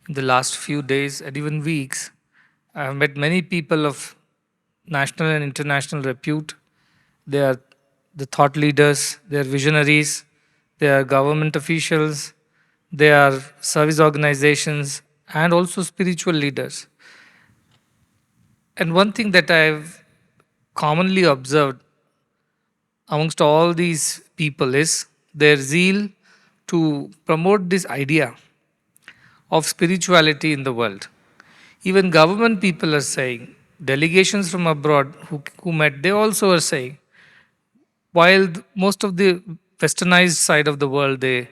In the last few days and even weeks, I have met many people of national and international repute. They are the thought leaders, they are visionaries, they are government officials, they are service organizations, and also spiritual leaders. And one thing that I've commonly observed amongst all these people is their zeal to promote this idea of spirituality in the world. Even government people are saying, delegations from abroad who met, they also are saying, while most of the westernized side of the world, they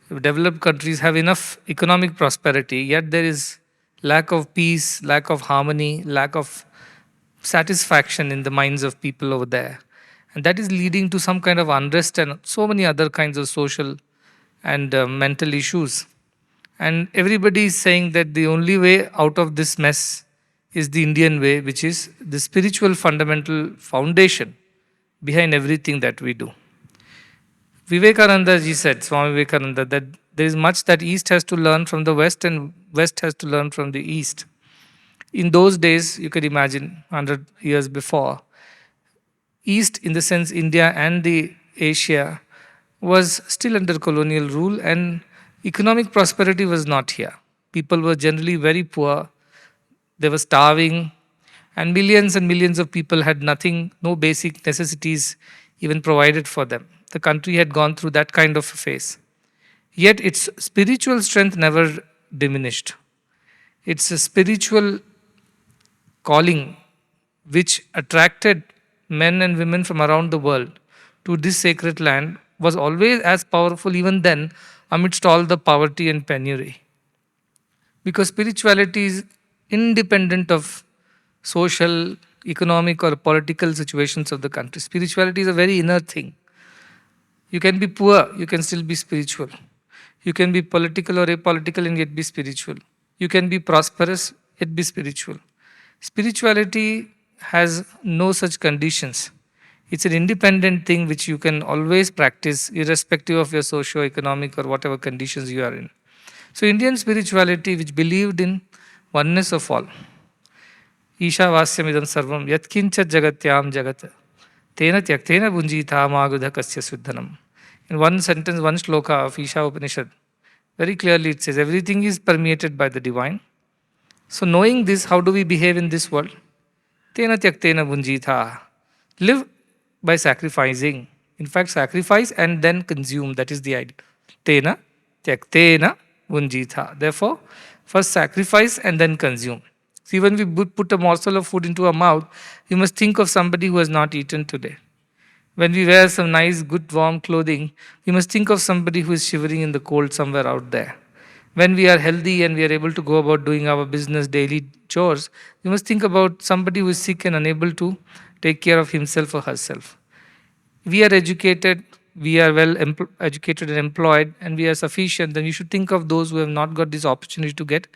developed countries have enough economic prosperity, yet there is lack of peace, lack of harmony, lack of satisfaction in the minds of people over there. And that is leading to some kind of unrest and so many other kinds of social and mental issues. And everybody is saying that the only way out of this mess is the Indian way, which is the spiritual fundamental foundation behind everything that we do. Vivekananda ji said, Swami Vivekananda, that there is much that East has to learn from the West and West has to learn from the East. In those days, you could imagine 100 years before, East, in the sense India and the Asia, was still under colonial rule and economic prosperity was not here. People were generally very poor, they were starving, and millions of people had nothing, no basic necessities even provided for them. The country had gone through that kind of a phase. Yet its spiritual strength never diminished. It's a spiritual calling which attracted men and women from around the world to this sacred land was always as powerful even then amidst all the poverty and penury. Because spirituality is independent of social, economic, or political situations of the country. Spirituality is a very inner thing. You can be poor, you can still be spiritual. You can be political or apolitical and yet be spiritual. You can be prosperous, yet be spiritual. Spirituality has no such conditions. It's an independent thing which you can always practice irrespective of your socio-economic or whatever conditions you are in. So Indian spirituality which believed in oneness of all. Isha vasyamidam sarvam yatkincha jagatyam jagat tena tyaktena bunjita magudha kasya suddhanam. In one sentence, one shloka of Isha Upanishad, very clearly it says everything is permeated by the divine. So knowing this, how do we behave in this world? Tena tyaktena bunjita. Live by sacrificing. In fact, sacrifice and then consume. That is the idea. Tena tyaktena bunjita. Therefore, first sacrifice and then consume. See, when we put a morsel of food into our mouth, we must think of somebody who has not eaten today. When we wear some nice, good, warm clothing, we must think of somebody who is shivering in the cold somewhere out there. When we are healthy and we are able to go about doing our business, daily chores, we must think about somebody who is sick and unable to take care of himself or herself. We are educated, we are well educated and employed, and we are sufficient, then we should think of those who have not got this opportunity to get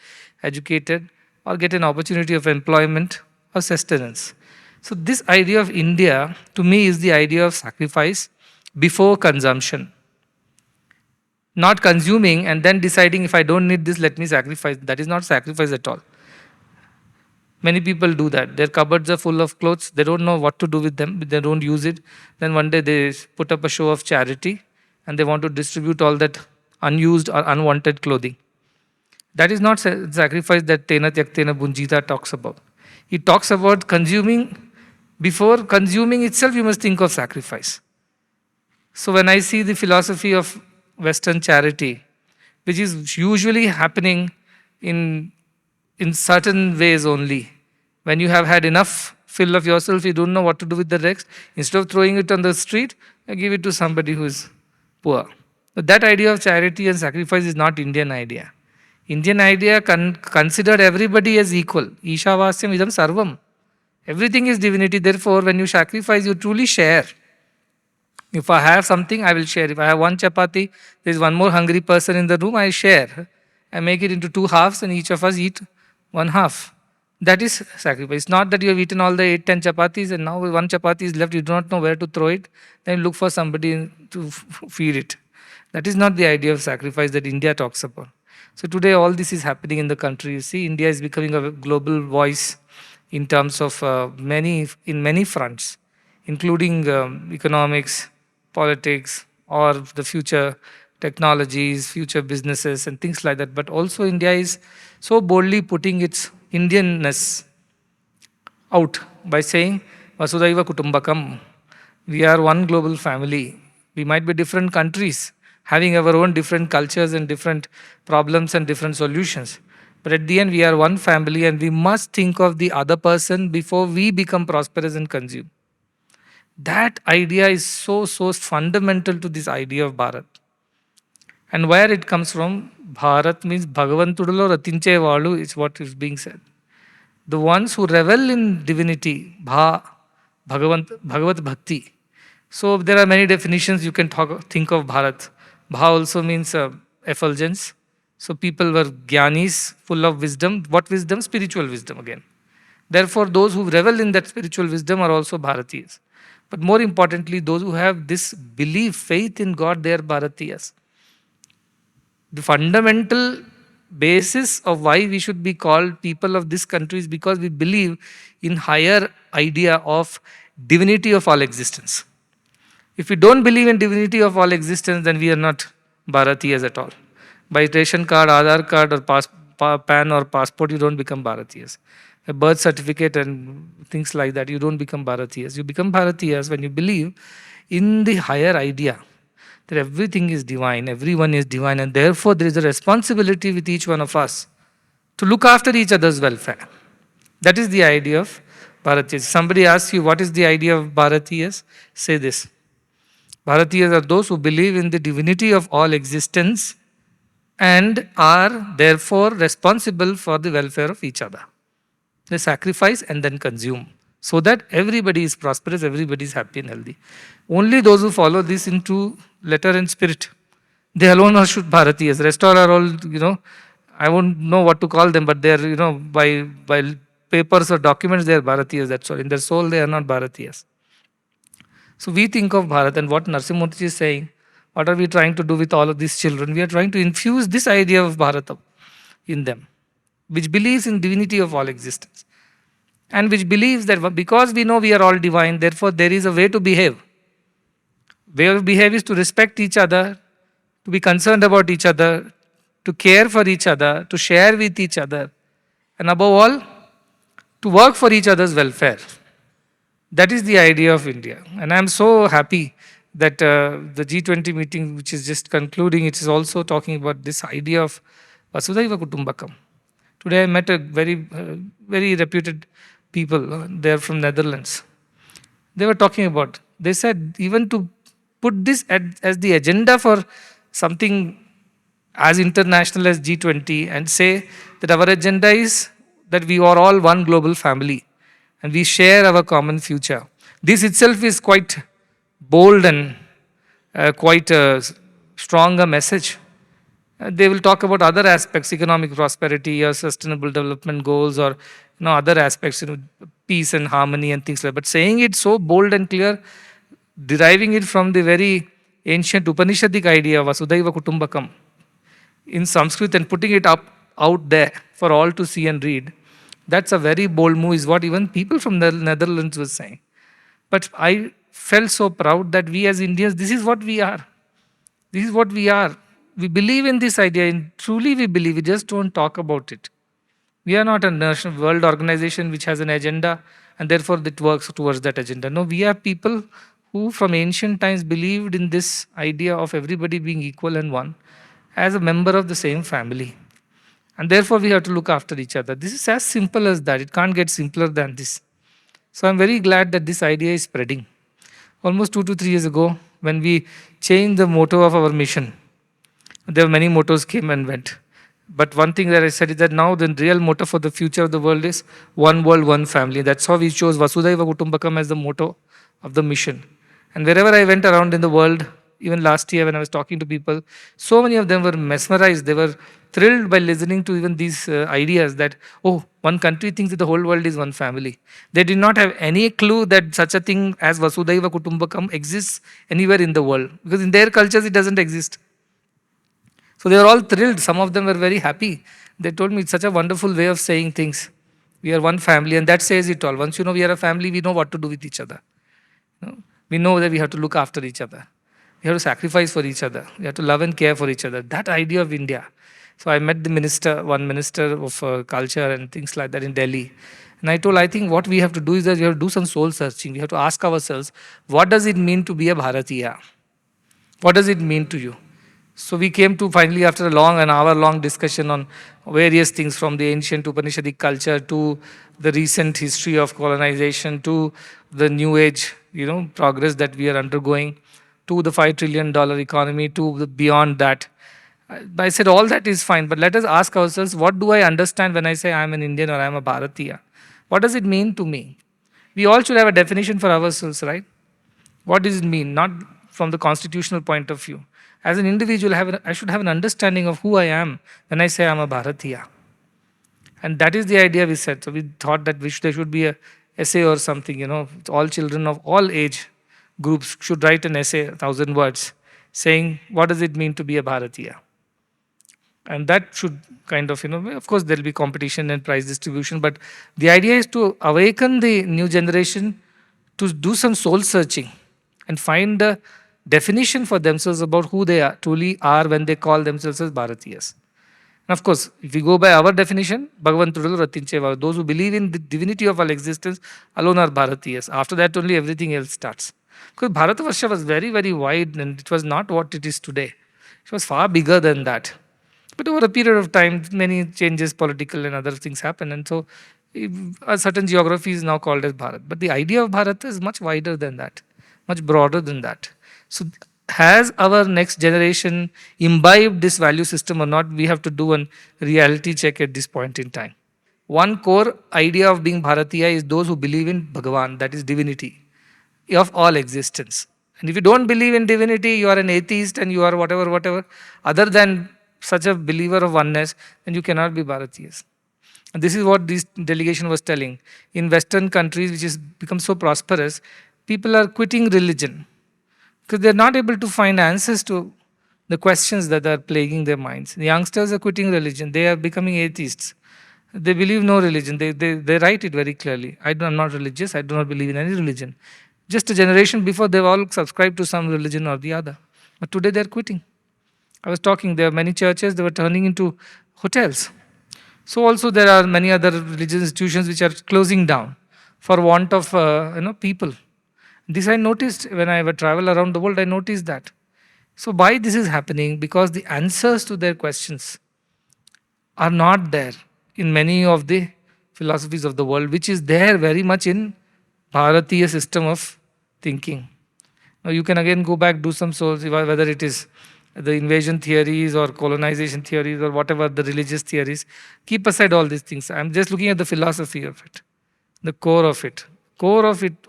educated or get an opportunity of employment or sustenance. So this idea of India, to me, is the idea of sacrifice before consumption. Not consuming and then deciding, if I don't need this, let me sacrifice. That is not sacrifice at all. Many people do that. Their cupboards are full of clothes. They don't know what to do with them. They don't use it. Then one day they put up a show of charity and they want to distribute all that unused or unwanted clothing. That is not sacrifice that Tena Tyaktena Bunjita talks about. He talks about consuming. Before consuming itself, you must think of sacrifice. So when I see the philosophy of Western charity, which is usually happening in certain ways only, when you have had enough fill of yourself, you don't know what to do with the rest, instead of throwing it on the street, give it to somebody who is poor. But that idea of charity and sacrifice is not Indian idea. Indian idea consider everybody as equal. Isha vasyam idam sarvam. Everything is divinity. Therefore, when you sacrifice, you truly share. If I have something, I will share. If I have one chapati, there is one more hungry person in the room, I share. I make it into two halves and each of us eat one half. That is sacrifice. Not that you have eaten all the 8, 10 chapatis and now one chapati is left, you do not know where to throw it. Then look for somebody to feed it. That is not the idea of sacrifice that India talks about. So today, all this is happening in the country. You see, India is becoming a global voice in terms of many fronts, including economics, politics, or the future technologies, future businesses, and things like that. But also, India is so boldly putting its Indianness out by saying Vasudhaiva Kutumbakam. We are one global family. We might be different countries, having our own different cultures and different problems and different solutions. But at the end, we are one family and we must think of the other person before we become prosperous and consume. That idea is so fundamental to this idea of Bharat. And where it comes from, Bharat means Bhagavantudulo Ratinche Valu is what is being said. The ones who revel in divinity, Bhagavat Bhakti. So there are many definitions you can think of Bharat. Bha also means effulgence. So people were jnanis, full of wisdom. What wisdom? Spiritual wisdom again. Therefore, those who revel in that spiritual wisdom are also Bharatiyas. But more importantly, those who have this belief, faith in God, they are Bharatiyas. The fundamental basis of why we should be called people of this country is because we believe in higher idea of divinity of all existence. If we don't believe in divinity of all existence, then we are not Bharatiyas at all. By ration card, Aadhaar card, or PAN or passport, you don't become Bharatiyas. A birth certificate and things like that, you don't become Bharatiyas. You become Bharatiyas when you believe in the higher idea that everything is divine, everyone is divine, and therefore there is a responsibility with each one of us to look after each other's welfare. That is the idea of Bharatiyas. Somebody asks you, what is the idea of Bharatiyas? Say this. Bharatiyas are those who believe in the divinity of all existence and are therefore responsible for the welfare of each other. They sacrifice and then consume so that everybody is prosperous, everybody is happy and healthy. Only those who follow this into letter and spirit, they alone are should Bharatiyas. Rest all are all, I won't know what to call them, but they are, by papers or documents, they are Bharatiyas. That's all. In their soul, they are not Bharatiyas. So we think of Bharat and what Narsimurti is saying. What are we trying to do with all of these children? We are trying to infuse this idea of Bharata in them, which believes in divinity of all existence. And which believes that because we know we are all divine, therefore there is a way to behave. Way of behave is to respect each other, to be concerned about each other, to care for each other, to share with each other, and above all, to work for each other's welfare. That is the idea of India. And I am so happy that the G20 meeting, which is just concluding, it is also talking about this idea of Vasudhaiva Kutumbakam. Today I met a very reputed people. They are from Netherlands. They were talking about, they said even to put this as the agenda for something as international as G20 and say that our agenda is that we are all one global family and we share our common future. This itself is quite bold and quite a stronger message. They will talk about other aspects, economic prosperity or sustainable development goals or other aspects, peace and harmony and things like that. But saying it so bold and clear, deriving it from the very ancient Upanishadic idea of Vasudhaiva Kutumbakam in Sanskrit and putting it out there for all to see and read, that's a very bold move, is what even people from the Netherlands were saying. But I felt so proud that we as Indians, this is what we are. This is what we are. We believe in this idea, and truly we believe, we just don't talk about it. We are not a national world organization which has an agenda and therefore it works towards that agenda. No, we are people who from ancient times believed in this idea of everybody being equal and one as a member of the same family. And therefore we have to look after each other. This is as simple as that. It can't get simpler than this. So I'm very glad that this idea is spreading. Almost 2 to 3 years ago, when we changed the motto of our mission, there were many mottos came and went. But one thing that I said is that now the real motto for the future of the world is one world, one family. That's how we chose Vasudhaiva Kutumbakam as the motto of the mission. And wherever I went around in the world, even last year when I was talking to people, so many of them were mesmerized. They were thrilled by listening to even these ideas that, oh, one country thinks that the whole world is one family. They did not have any clue that such a thing as Vasudhaiva Kutumbakam exists anywhere in the world. Because in their cultures it doesn't exist. So they were all thrilled. Some of them were very happy. They told me it's such a wonderful way of saying things. We are one family, and that says it all. Once you know we are a family, we know what to do with each other. You know, we know that we have to look after each other. We have to sacrifice for each other. We have to love and care for each other. That idea of India. So I met the minister, one minister of culture and things like that in Delhi. And I told, I think what we have to do is that we have to do some soul searching. We have to ask ourselves, what does it mean to be a Bharatiya? What does it mean to you? So we came to finally, after a long, an hour-long discussion on various things, from the ancient Upanishadic culture to the recent history of colonization to the new age, progress that we are undergoing, to the $5 trillion economy, to the beyond that. I said all that is fine, but let us ask ourselves, what do I understand when I say I am an Indian or I am a Bharatiya? What does it mean to me? We all should have a definition for ourselves, right? What does it mean? Not from the constitutional point of view. As an individual, I should have an understanding of who I am when I say I'm a Bharatiya. And that is the idea we said. So we thought that there should be a essay or something, all children of all age groups should write an essay, 1,000 words, saying what does it mean to be a Bharatiya. And that should kind of, of course there'll be competition and prize distribution, but the idea is to awaken the new generation to do some soul searching and find a definition for themselves about who they truly are when they call themselves as Bharatiyas. And of course, if we go by our definition, Bhagavantudu Ratincheva, those who believe in the divinity of our existence alone are Bharatiyas. After that, only everything else starts. Because Bharatavarsha was very, very wide, and it was not what it is today. It was far bigger than that. But over a period of time, many changes, political and other things happen. And so a certain geography is now called as Bharat. But the idea of Bharat is much wider than that, much broader than that. So has our next generation imbibed this value system or not? We have to do a reality check at this point in time. One core idea of being Bharatiya is those who believe in Bhagavan, that is divinity of all existence. And if you don't believe in divinity, you are an atheist and you are whatever, other than such a believer of oneness, then you cannot be Bharatiyas. And this is what this delegation was telling. In Western countries, which has become so prosperous, people are quitting religion because they're not able to find answers to the questions that are plaguing their minds. The youngsters are quitting religion. They are becoming atheists. They believe no religion. They write it very clearly. I'm not religious. I do not believe in any religion. Just a generation before, they've all subscribed to some religion or the other. But today they're quitting. I was talking, there are many churches, they were turning into hotels. So also there are many other religious institutions which are closing down for want of people. This I noticed when I would travel around the world, I noticed that. So why this is happening? Because the answers to their questions are not there in many of the philosophies of the world, which is there very much in Bharatiya system of thinking. Now you can again go back, do some souls, whether it is the invasion theories or colonization theories or whatever the religious theories. Keep aside all these things. I'm just looking at the philosophy of it, the core of it,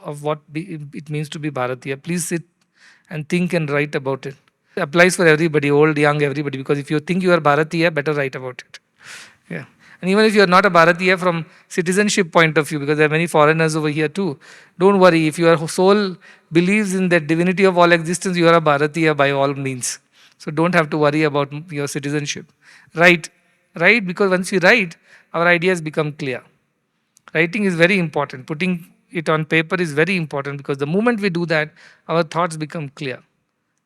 of what it means to be Bharatiya. Please sit and think and write about it. It applies for everybody, old, young, everybody, because if you think you are Bharatiya, better write about it. Yeah. And even if you are not a Bharatiya from citizenship point of view, because there are many foreigners over here too, don't worry. If your soul believes in the divinity of all existence, you are a Bharatiya by all means. So don't have to worry about your citizenship. Write, because once you write, our ideas become clear. Writing is very important. Putting it on paper is very important, because the moment we do that, our thoughts become clear.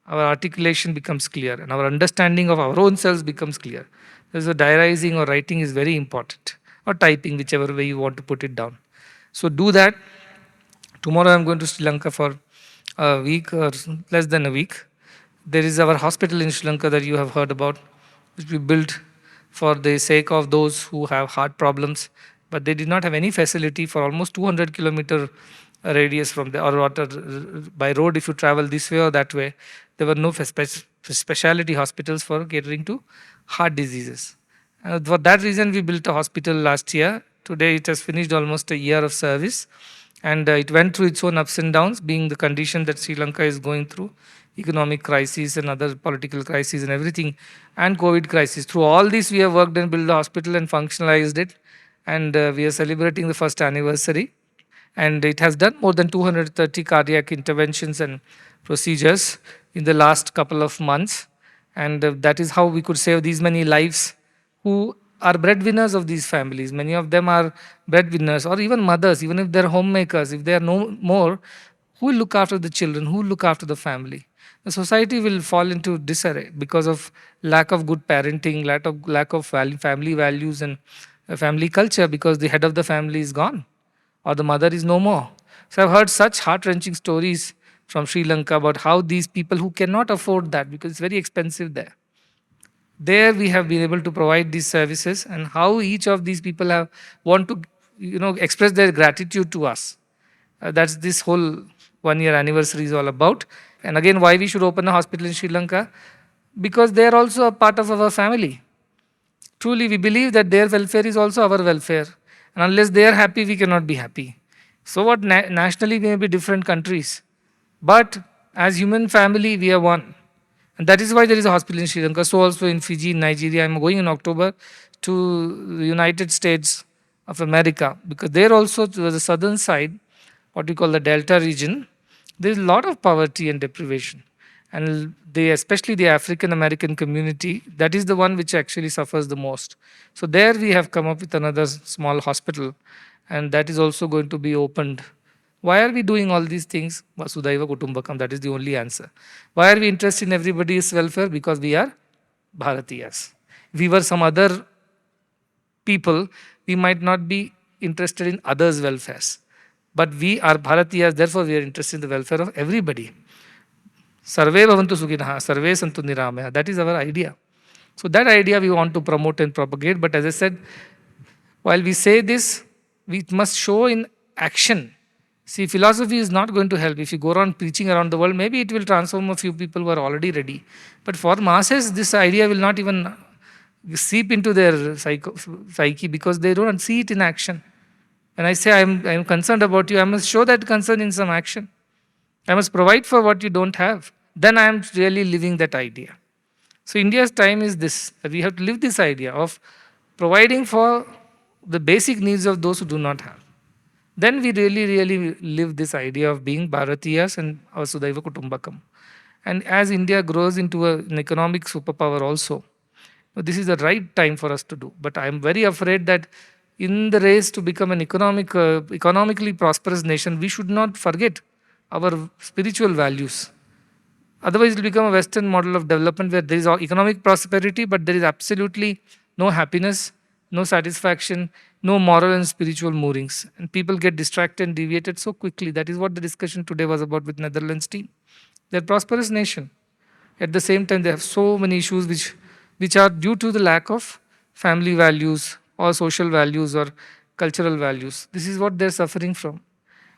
Our articulation becomes clear, and our understanding of our own selves becomes clear. So diarizing or writing is very important, or typing, whichever way you want to put it down. So do that. Tomorrow I'm going to Sri Lanka for a week or less than a week. There is our hospital in Sri Lanka that you have heard about, which we built for the sake of those who have heart problems, but they did not have any facility for almost 200-kilometer radius from there, or by road if you travel this way or that way. There were no specialty hospitals for catering to heart diseases. For that reason, we built a hospital last year. Today, it has finished almost a year of service, and it went through its own ups and downs, being the condition that Sri Lanka is going through, economic crisis and other political crises and everything, and COVID crisis. Through all this, we have worked and built the hospital and functionalized it, and we are celebrating the first anniversary. And it has done more than 230 cardiac interventions and procedures in the last couple of months. And that is how we could save these many lives who are breadwinners of these families. Many of them are breadwinners or even mothers, even if they're homemakers, if they are no more, who will look after the children, who will look after the family? The society will fall into disarray because of lack of good parenting, lack of family values and family culture, because the head of the family is gone or the mother is no more. So I've heard such heart wrenching stories from Sri Lanka about how these people who cannot afford that because it's very expensive there we have been able to provide these services, and how each of these people have want to express their gratitude to us. That's this whole 1 year anniversary is all about. And again, why we should open a hospital in Sri Lanka? Because they are also a part of our family. Truly, we believe that their welfare is also our welfare. And unless they are happy, we cannot be happy. So, what nationally, we may be different countries. But as human family, we are one. And that is why there is a hospital in Sri Lanka. So, also in Fiji, Nigeria. I'm going in October to the United States of America, because there also, to the southern side, what we call the Delta region, there is a lot of poverty and deprivation. And especially the African American community, that is the one which actually suffers the most. So there we have come up with another small hospital, and that is also going to be opened. Why are we doing all these things? Vasudhaiva Kutumbakam, that is the only answer. Why are we interested in everybody's welfare? Because we are Bharatiyas. If we were some other people, we might not be interested in others' welfares. But we are Bharatiyas, therefore we are interested in the welfare of everybody. Sarve bhavantu sukhinah, sarve santu niramaya. That is our idea. So that idea we want to promote and propagate. But as I said, while we say this, we must show in action. See, philosophy is not going to help. If you go around preaching around the world, maybe it will transform a few people who are already ready. But for masses, this idea will not even seep into their psyche, because they don't see it in action. When I say I'm concerned about you, I must show that concern in some action. I must provide for what you don't have. Then I am really living that idea. So India's time is this. We have to live this idea of providing for the basic needs of those who do not have. Then we really, really live this idea of being Bharatiyas and Vasudhaiva Kutumbakam. And as India grows into an economic superpower also, this is the right time for us to do. But I am very afraid that in the race to become an economically prosperous nation, we should not forget our spiritual values. Otherwise, it will become a Western model of development where there is economic prosperity, but there is absolutely no happiness, no satisfaction, no moral and spiritual moorings. And people get distracted and deviated so quickly. That is what the discussion today was about with Netherlands team. They're a prosperous nation. At the same time, they have so many issues which are due to the lack of family values or social values or cultural values. This is what they're suffering from.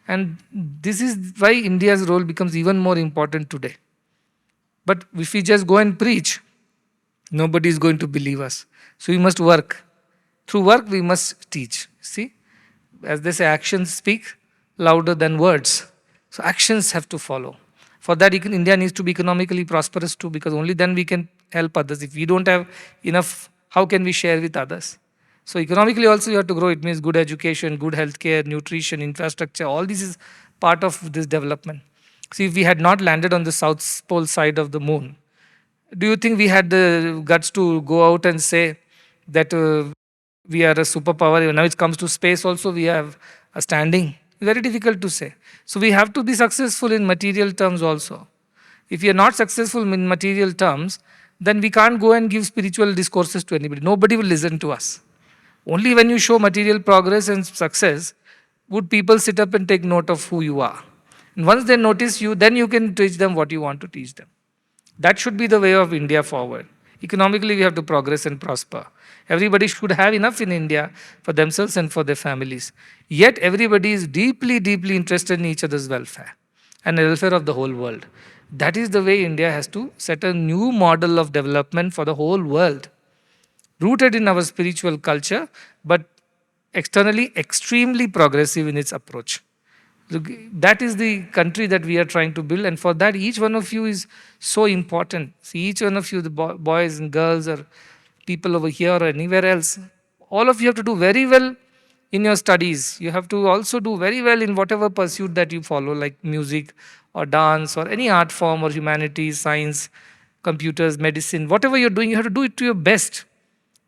And this is why India's role becomes even more important today. But if we just go and preach, nobody is going to believe us. So we must work. Through work, we must teach. See, as they say, actions speak louder than words. So actions have to follow. For that, India needs to be economically prosperous too, because only then we can help others. If we don't have enough, how can we share with others? So economically also you have to grow. It means good education, good healthcare, nutrition, infrastructure. All this is part of this development. See, if we had not landed on the south pole side of the moon, do you think we had the guts to go out and say that we are a superpower? Now it comes to space also, we have a standing. Very difficult to say. So we have to be successful in material terms also. If we are not successful in material terms, then we can't go and give spiritual discourses to anybody. Nobody will listen to us. Only when you show material progress and success would people sit up and take note of who you are. And once they notice you, then you can teach them what you want to teach them. That should be the way of India forward. Economically, we have to progress and prosper. Everybody should have enough in India for themselves and for their families. Yet, everybody is deeply, deeply interested in each other's welfare and the welfare of the whole world. That is the way India has to set a new model of development for the whole world, rooted in our spiritual culture, but externally extremely progressive in its approach. That is the country that we are trying to build, and for that, each one of you is so important. See, each one of you, the boys and girls, or people over here or anywhere else, all of you have to do very well in your studies. You have to also do very well in whatever pursuit that you follow, like music or dance or any art form or humanities, science. computers, medicine, whatever you're doing, you have to do it to your best.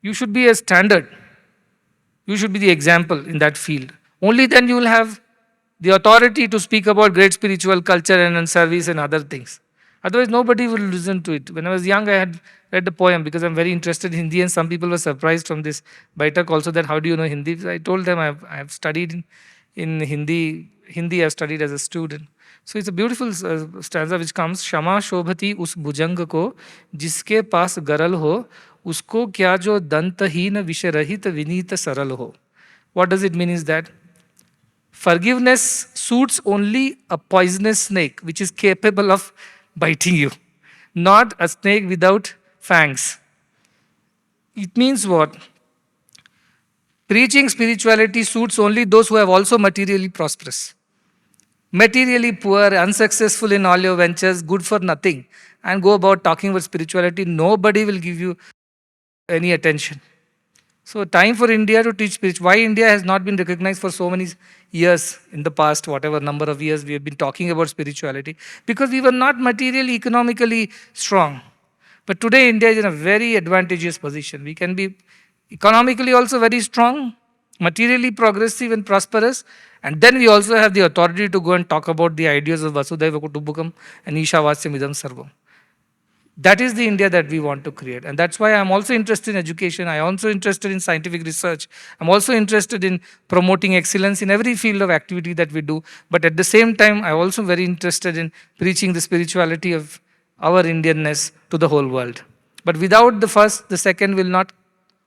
You should be a standard. You should be the example in that field. Only then you will have the authority to speak about great spiritual culture and service and other things. Otherwise, nobody will listen to it. When I was young, I had read the poem because I'm very interested in Hindi, and some people were surprised from this Baitak also that how do you know Hindi? So I told them I've studied in Hindi. Hindi I've studied as a student. So it's a beautiful stanza which comes, Shama Shobhati us bhujang ko, jiske paas garal ho, usko kya jo dantaheen vishay rahit vineet saral ho. What does it mean is that forgiveness suits only a poisonous snake which is capable of biting you, not a snake without fangs. It means what? Preaching spirituality suits only those who have also materially prosperous. Materially poor, unsuccessful in all your ventures, good for nothing, and go about talking about spirituality, nobody will give you any attention. So, time for India to teach spirituality. Why India has not been recognized for so many years in the past, whatever number of years we have been talking about spirituality? Because we were not materially, economically strong. But today, India is in a very advantageous position. We can be economically also very strong, materially progressive and prosperous, and then we also have the authority to go and talk about the ideas of Vasudhaiva Kutumbakam and Ishavasyam Idam Sarvam. That is the India that we want to create. And that's why I'm also interested in education. I'm also interested in scientific research. I'm also interested in promoting excellence in every field of activity that we do. But at the same time, I'm also very interested in preaching the spirituality of our Indianness to the whole world. But without the first, the second will not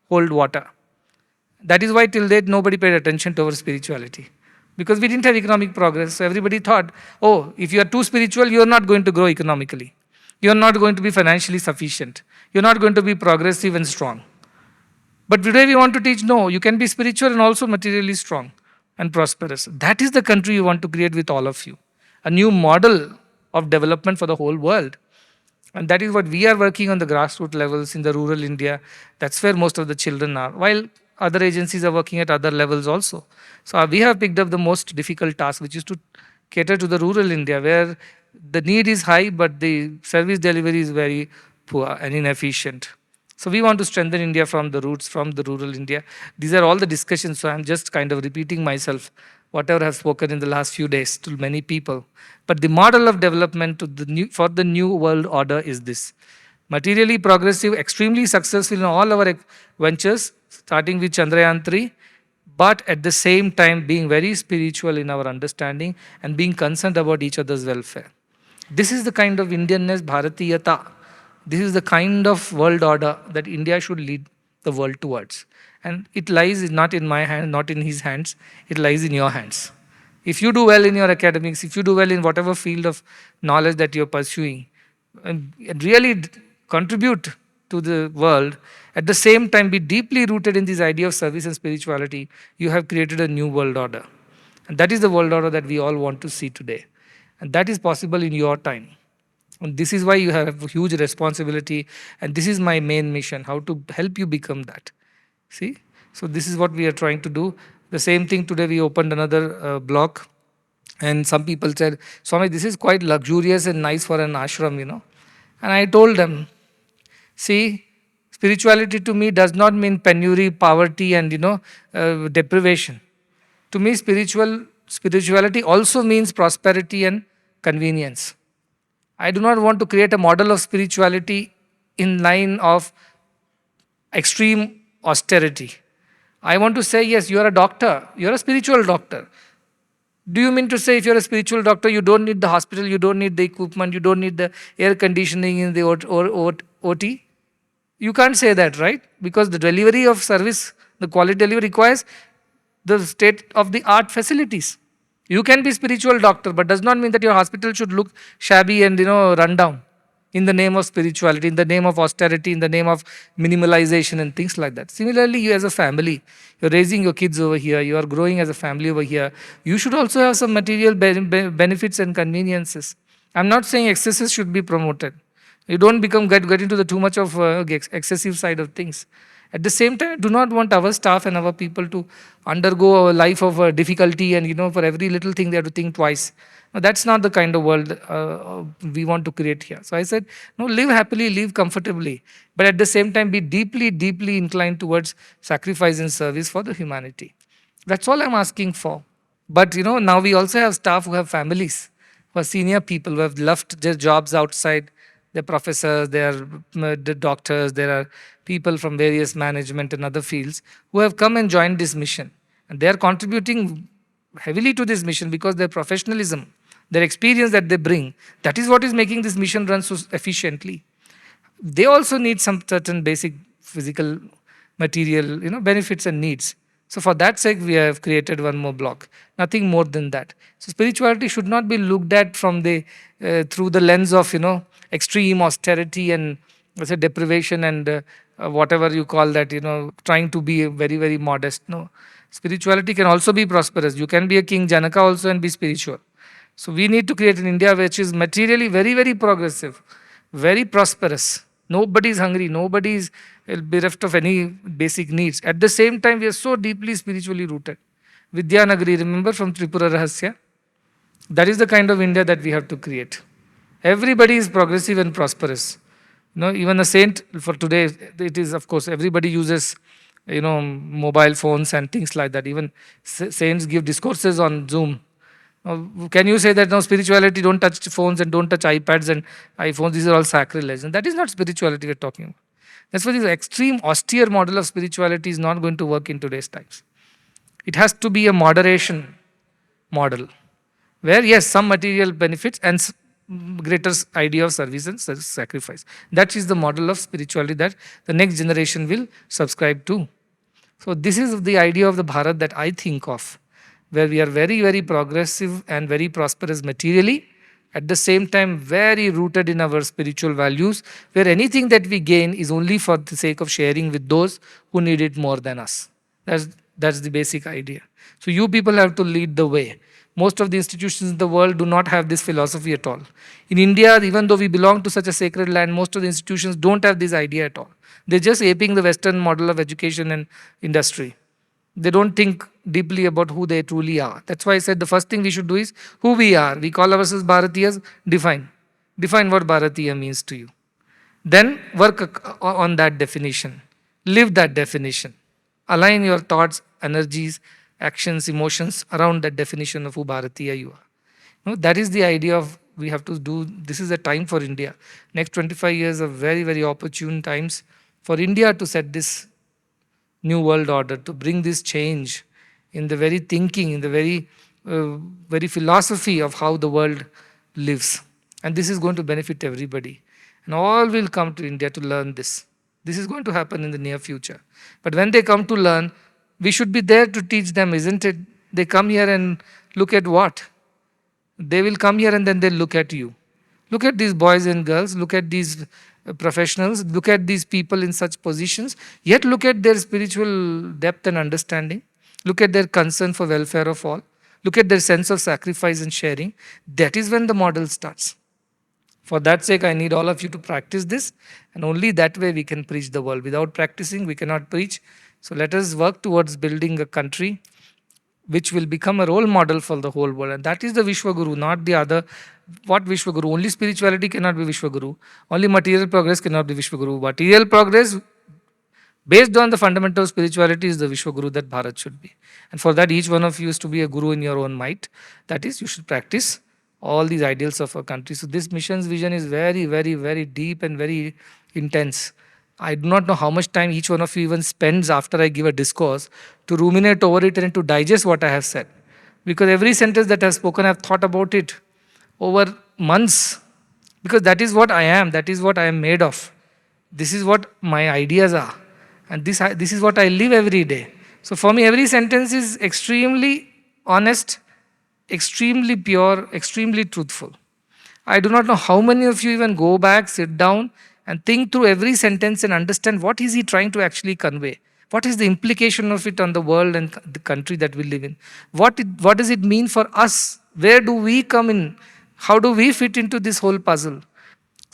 hold water. That is why till date nobody paid attention to our spirituality. Because we didn't have economic progress. So everybody thought, oh, if you are too spiritual, you are not going to grow economically. You are not going to be financially sufficient. You are not going to be progressive and strong. But today we want to teach, no, you can be spiritual and also materially strong and prosperous. That is the country we want to create with all of you. A new model of development for the whole world. And that is what we are working on the grassroots levels in the rural India. That's where most of the children are. While other agencies are working at other levels also. So we have picked up the most difficult task, which is to cater to the rural India, where the need is high, but the service delivery is very poor and inefficient. So we want to strengthen India from the roots, from the rural India. These are all the discussions, so I'm just kind of repeating myself, whatever I've spoken in the last few days to many people. But the model of development for the new world order is this. Materially progressive, extremely successful in all our ventures, starting with Chandrayaan 3, but at the same time being very spiritual in our understanding and being concerned about each other's welfare. This is the kind of Indianness, Bharatiyata. This is the kind of world order that India should lead the world towards. And it lies not in my hand, not in his hands, it lies in your hands. If you do well in your academics, if you do well in whatever field of knowledge that you're pursuing, and really contribute to the world, at the same time be deeply rooted in this idea of service and spirituality, you have created a new world order. And that is the world order that we all want to see today. And that is possible in your time. And this is why you have a huge responsibility. And this is my main mission, how to help you become that. See? So this is what we are trying to do. The same thing today, we opened another block. And some people said, Swami, this is quite luxurious and nice for an ashram, And I told them, see, spirituality to me does not mean penury, poverty and, deprivation. To me, spirituality also means prosperity and convenience. I do not want to create a model of spirituality in line of extreme austerity. I want to say, yes, you are a doctor, you are a spiritual doctor. Do you mean to say if you're a spiritual doctor, you don't need the hospital, you don't need the equipment, you don't need the air conditioning in the OT? You can't say that, right? Because the delivery of service, the quality delivery requires the state-of-the-art facilities. You can be spiritual doctor, but does not mean that your hospital should look shabby and run down in the name of spirituality, in the name of austerity, in the name of minimalization and things like that. Similarly, you as a family, you're raising your kids over here, you are growing as a family over here. You should also have some material benefits and conveniences. I'm not saying excesses should be promoted. You don't get into the too much of excessive side of things. At the same time, I do not want our staff and our people to undergo a life of difficulty, and for every little thing they have to think twice. No, that's not the kind of world we want to create here. So I said, no, live happily, live comfortably, but at the same time, be deeply, deeply inclined towards sacrifice and service for the humanity. That's all I'm asking for. But now we also have staff who have families, who are senior people who have left their jobs outside. They're professors, they are the doctors, there are people from various management and other fields who have come and joined this mission. And they are contributing heavily to this mission because their professionalism, their experience that they bring, that is what is making this mission run so efficiently. They also need some certain basic physical material benefits and needs. So for that sake we have created one more block, nothing more than that. So spirituality should not be looked at from the through the lens of extreme austerity and let's say deprivation and whatever you call that, trying to be very, very modest. No, spirituality can also be prosperous. You can be a king Janaka also and be spiritual. So we need to create an India which is materially very, very progressive, very prosperous. Nobody is hungry. Nobody is bereft of any basic needs. At the same time, we are so deeply spiritually rooted. Vidyanagari, remember from Tripura Rahasya? That is the kind of India that we have to create. Everybody is progressive and prosperous. Even a saint for today, it is, of course, everybody uses, mobile phones and things like that. Even saints give discourses on Zoom. Can you say that now spirituality, don't touch phones and don't touch iPads and iPhones, these are all sacrilege? And that is not spirituality we're talking about. That's why this extreme austere model of spirituality is not going to work in today's times. It has to be a moderation model where, yes, some material benefits and greater idea of service and sacrifice. That is the model of spirituality that the next generation will subscribe to. So this is the idea of the Bharat that I think of, where we are very, very progressive and very prosperous materially, at the same time very rooted in our spiritual values, where anything that we gain is only for the sake of sharing with those who need it more than us. That's the basic idea. So you people have to lead the way. Most of the institutions in the world do not have this philosophy at all. In India, even though we belong to such a sacred land, most of the institutions don't have this idea at all. They're just aping the Western model of education and industry. They don't think deeply about who they truly are. That's why I said the first thing we should do is who we are. We call ourselves Bharatiyas. Define. Define what Bharatiya means to you. Then work on that definition. Live that definition. Align your thoughts, energies, actions, emotions around that definition of who Bharatiya you are. That is the idea of we have to do. This is a time for India. Next 25 years are very, very opportune times for India to set this new world order, to bring this change in the very thinking, in the very philosophy of how the world lives. And this is going to benefit everybody. And all will come to India to learn this. This is going to happen in the near future. But when they come to learn, we should be there to teach them, isn't it? They come here and look at what? They will come here and then they'll look at you. Look at these boys and girls, look at these professionals, look at these people in such positions, yet look at their spiritual depth and understanding, look at their concern for welfare of all, look at their sense of sacrifice and sharing. That is when the model starts. For that sake, I need all of you to practice this, and only that way we can preach the world. Without practicing, we cannot preach. So let us work towards building a country which will become a role model for the whole world. And that is the Vishwaguru, not the other. What Vishwaguru? Only spirituality cannot be Vishwaguru. Only material progress cannot be Vishwaguru. Material progress based on the fundamental spirituality is the Vishwaguru that Bharat should be. And for that, each one of you is to be a guru in your own might. That is, you should practice all these ideals of our country. So this mission's vision is very, very, very deep and very intense. I do not know how much time each one of you even spends after I give a discourse to ruminate over it and to digest what I have said. Because every sentence that I have spoken, I have thought about it over months. Because that is what I am. That is what I am made of. This is what my ideas are. And this is what I live every day. So for me, every sentence is extremely honest, extremely pure, extremely truthful. I do not know how many of you even go back, sit down, and think through every sentence and understand what is he trying to actually convey. What is the implication of it on the world and the country that we live in? What does it mean for us? Where do we come in? How do we fit into this whole puzzle?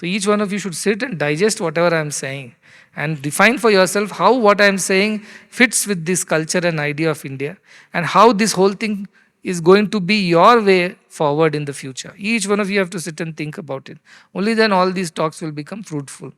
So each one of you should sit and digest whatever I am saying and define for yourself how what I am saying fits with this culture and idea of India, and how this whole thing is going to be your way forward in the future. Each one of you have to sit and think about it. Only then all these talks will become fruitful.